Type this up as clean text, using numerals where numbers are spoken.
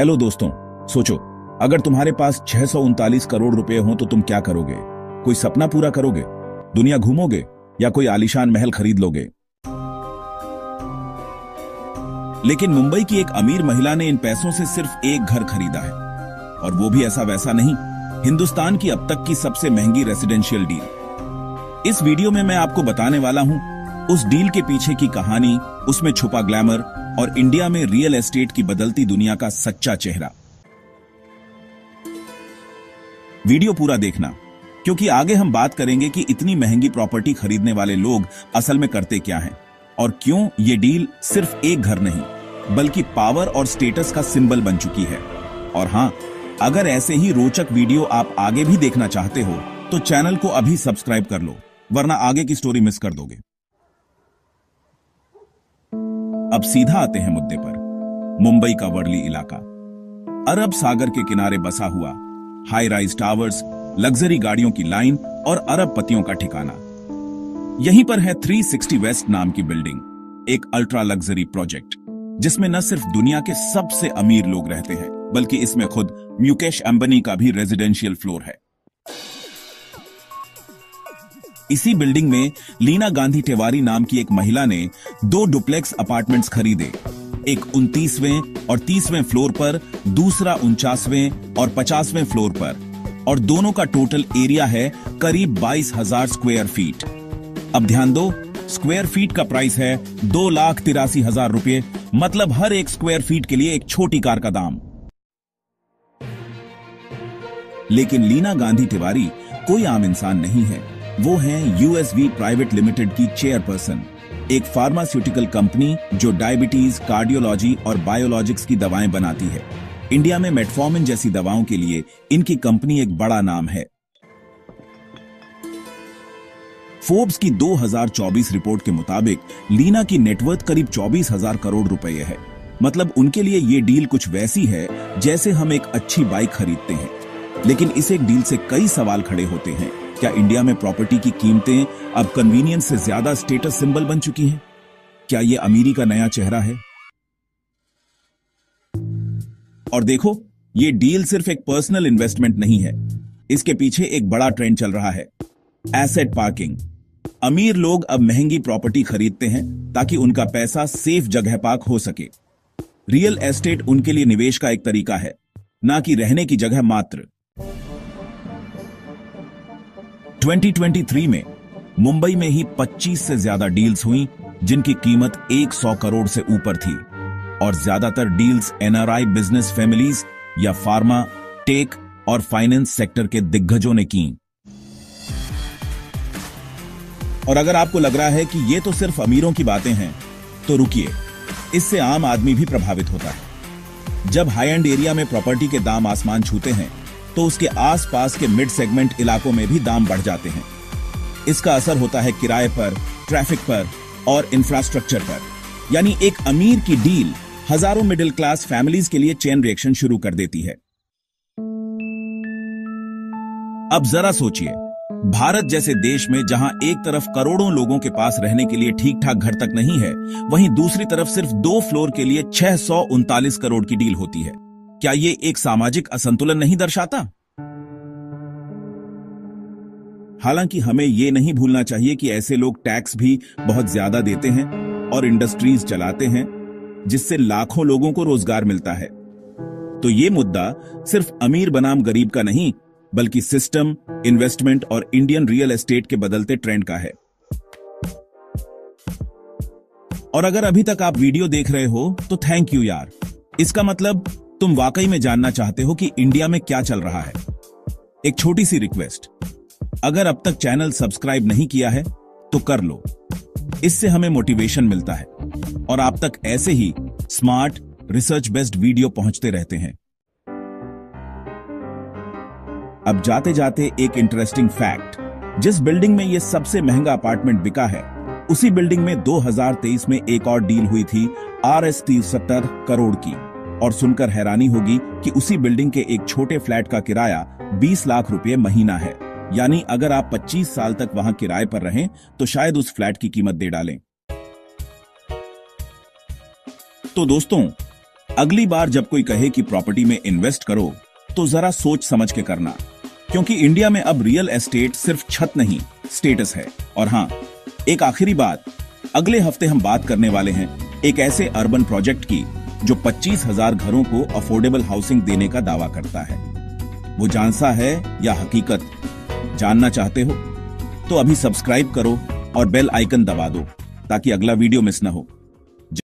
Hello दोस्तों, सोचो अगर तुम्हारे पास 639 करोड़ रुपए हो तो तुम क्या करोगे? कोई सपना पूरा करोगे, दुनिया घूमोगे या कोई आलीशान महल खरीद लोगे? लेकिन मुंबई की एक अमीर महिला ने इन पैसों से सिर्फ एक घर खरीदा है, और वो भी ऐसा वैसा नहीं, हिंदुस्तान की अब तक की सबसे महंगी रेसिडेंशियल डील। इस वीडियो में मैं आपको बताने वाला हूं उस डील के पीछे की कहानी, उसमें छुपा ग्लैमर और इंडिया में रियल एस्टेट की बदलती दुनिया का सच्चा चेहरा। वीडियो पूरा देखना, क्योंकि आगे हम बात करेंगे कि इतनी महंगी प्रॉपर्टी खरीदने वाले लोग असल में करते क्या हैं और क्यों ये डील सिर्फ एक घर नहीं बल्कि पावर और स्टेटस का सिंबल बन चुकी है। और हां, अगर ऐसे ही रोचक वीडियो आप आगे भी देखना चाहते हो तो चैनल को अभी सब्सक्राइब कर लो, वरना आगे की स्टोरी मिस कर दोगे। अब सीधा आते हैं मुद्दे पर। मुंबई का वर्ली इलाका, अरब सागर के किनारे बसा हुआ, हाई राइज टावर्स, लग्जरी गाड़ियों की लाइन और अरबपतियों का ठिकाना। यहीं पर है 360 वेस्ट नाम की बिल्डिंग, एक अल्ट्रा लग्जरी प्रोजेक्ट जिसमें न सिर्फ दुनिया के सबसे अमीर लोग रहते हैं बल्कि इसमें खुद मुकेश अंबानी का भी रेजिडेंशियल फ्लोर है। इसी बिल्डिंग में लीना गांधी तिवारी नाम की एक महिला ने 2 डुप्लेक्स अपार्टमेंट्स खरीदे, एक 29वें और 30वें फ्लोर पर, दूसरा 49वें और 50वें फ्लोर पर, और दोनों का टोटल एरिया है करीब 22,000 स्क्वायर फीट। अब ध्यान दो, स्क्वायर फीट का प्राइस है 2,83,000 रुपए, मतलब हर एक स्क्वायर फीट के लिए एक छोटी कार का दाम। लेकिन लीना गांधी तिवारी कोई आम इंसान नहीं है, वो हैं यूएसवी प्राइवेट लिमिटेड की चेयरपर्सन, एक फार्मास्यूटिकल कंपनी जो डायबिटीज, कार्डियोलॉजी और बायोलॉजिक्स की दवाएं बनाती है। इंडिया में मेटफॉर्मिन जैसी दवाओं के लिए इनकी कंपनी एक बड़ा नाम है। फोर्ब्स की 2024 रिपोर्ट के मुताबिक लीना की नेटवर्थ करीब 24,000 करोड़ रुपए है। मतलब उनके लिए ये डील कुछ वैसी है जैसे हम एक अच्छी बाइक खरीदते हैं। लेकिन इस एक डील से कई सवाल खड़े होते हैं। क्या इंडिया में प्रॉपर्टी की कीमतें अब कन्वीनियंस से ज्यादा स्टेटस सिंबल बन चुकी हैं? क्या यह अमीरी का नया चेहरा है? और देखो, यह डील सिर्फ एक पर्सनल इन्वेस्टमेंट नहीं है, इसके पीछे एक बड़ा ट्रेंड चल रहा है, एसेट पार्किंग। अमीर लोग अब महंगी प्रॉपर्टी खरीदते हैं ताकि उनका पैसा सेफ जगह पार्क हो सके। रियल एस्टेट उनके लिए निवेश का एक तरीका है, ना कि रहने की जगह मात्र। 2023 में मुंबई में ही 25 से ज्यादा डील्स हुई जिनकी कीमत 100 करोड़ से ऊपर थी, और ज्यादातर डील्स एनआरआई बिजनेस फैमिलीज या फार्मा, टेक और फाइनेंस सेक्टर के दिग्गजों ने की। और अगर आपको लग रहा है कि ये तो सिर्फ अमीरों की बातें हैं, तो रुकिए, इससे आम आदमी भी प्रभावित होता है। जब हाई एंड एरिया में प्रॉपर्टी के दाम आसमान छूते हैं तो उसके आसपास के मिड सेगमेंट इलाकों में भी दाम बढ़ जाते हैं। इसका असर होता है किराए पर, ट्रैफिक पर और इंफ्रास्ट्रक्चर पर। यानी एक अमीर की डील हजारों मिडिल क्लास फैमिलीज के लिए चेन रिएक्शन शुरू कर देती है। अब जरा सोचिए, भारत जैसे देश में जहां एक तरफ करोड़ों लोगों के पास रहने के लिए ठीक ठाक घर तक नहीं है, वहीं दूसरी तरफ सिर्फ 2 फ्लोर के लिए 639 करोड़ की डील होती है। क्या ये एक सामाजिक असंतुलन नहीं दर्शाता? हालांकि हमें यह नहीं भूलना चाहिए कि ऐसे लोग टैक्स भी बहुत ज्यादा देते हैं और इंडस्ट्रीज चलाते हैं जिससे लाखों लोगों को रोजगार मिलता है। तो ये मुद्दा सिर्फ अमीर बनाम गरीब का नहीं बल्कि सिस्टम, इन्वेस्टमेंट और इंडियन रियल एस्टेट के बदलते ट्रेंड का है। और अगर अभी तक आप वीडियो देख रहे हो तो थैंक यू यार। इसका मतलब तुम वाकई में जानना चाहते हो कि इंडिया में क्या चल रहा है। एक छोटी सी रिक्वेस्ट, अगर अब तक चैनल सब्सक्राइब नहीं किया है तो कर लो, इससे हमें मोटिवेशन मिलता है और आप तक ऐसे ही स्मार्ट, रिसर्च बेस्ड वीडियो पहुंचते रहते हैं। अब जाते जाते एक इंटरेस्टिंग फैक्ट, जिस बिल्डिंग में यह सबसे महंगा अपार्टमेंट बिका है, उसी बिल्डिंग में 2023 में एक और डील हुई थी Rs 73 करोड़ की। और सुनकर हैरानी होगी कि उसी बिल्डिंग के एक छोटे फ्लैट का किराया 20 लाख रुपए महीना है। यानी अगर आप 25 साल तक वहां किराए पर रहें तो शायद उस फ्लैट की कीमत दे डालें। तो दोस्तों, अगली बार जब कोई कहे कि प्रॉपर्टी में इन्वेस्ट करो तो जरा सोच समझ के करना, क्योंकि इंडिया में अब रियल एस्टेट सिर्फ छत नहीं, स्टेटस है। और हां, एक आखिरी बात, अगले हफ्ते हम बात करने वाले हैं एक ऐसे अर्बन प्रोजेक्ट की जो 25,000 घरों को अफोर्डेबल हाउसिंग देने का दावा करता है। वो जानसा है या हकीकत, जानना चाहते हो तो अभी सब्सक्राइब करो और बेल आइकन दबा दो ताकि अगला वीडियो मिस न हो।